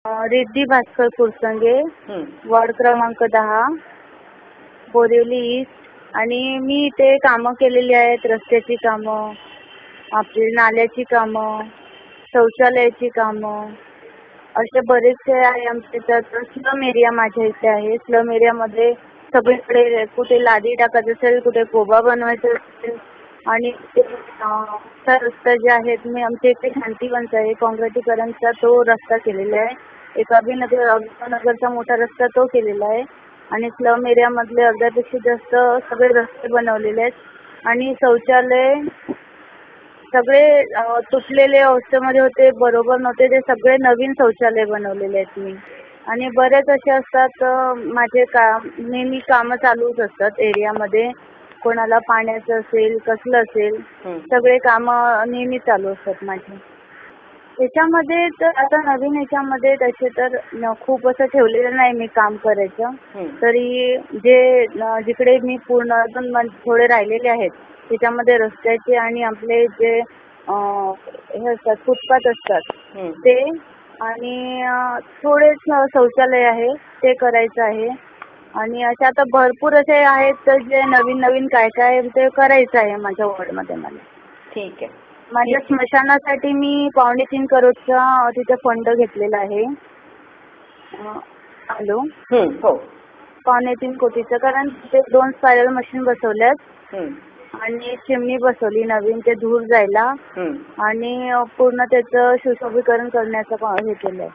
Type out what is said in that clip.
Riddhi Bhaskar Phursange, ward क्रमांक 10, Borivali east. आणि मी इथे कामं केलेली आहेत, रस्त्याची कामं, आपली नाल्याची कामं, शौचालयाची कामं, असे बरेचसे आहे आमच्या इथं. स्लम एरिया माझ्या इथे आहे. स्लम एरियामध्ये सगळीकडे कुठे लादी टाकायचं असेल, कुठे कोबा बनवायचा असेल, आणि रस्ते जे आहेत, मी आमच्या इथे शांतीवनचा आहे, काँक्रिटीकरणचा तो रस्ता केलेला आहे. एक अभिनगरचा मोठा रस्ता तो केलेला आहे. आणि स्लम एरियामधले अर्ध्यापेक्षा जास्त सगळे रस्ते बनवलेले आहेत. आणि शौचालय सगळे तुटलेले अवस्थेमध्ये होते, बरोबर नव्हते, ते सगळे नवीन शौचालय बनवलेले आहेत मी. आणि बरेच असे असतात, माझे नेहमी कामं चालूच असतात एरियामध्ये. कोणाला पाण्याचं असेल, कसलं असेल, सगळे कामं नेहमी चालू असतात माझे. याच्यामध्ये तर आता नवीन याच्यामध्ये तसे तर खूप असं ठेवलेलं नाही मी काम करायचं. तरी जिकडे मी पूर्ण अजून थोडे राहिलेले आहेत त्याच्यामध्ये रस्त्याचे आणि आपले जे हे असतात फुटपाथ असतात ते, आणि थोडेच शौचालय आहे ते करायचं आहे. आणि असे आता भरपूर असे आहेत तर जे नवीन नवीन काय काय ते करायचं आहे माझ्या वॉर्डमध्ये मला. ठीक आहे. माझ्या स्मशानासाठी मी 3.25 करोडचा तिथे फंड घेतलेला आहे. हॅलो. हो. 3.25 कोटीचं, कारण तिथे 2 स्पायरल मशीन बसवल्यात आणि चिमणी बसवली नवीन, ते धूर जायला, आणि पूर्ण त्याचं सुशोभीकरण करण्याचं हे केलंय.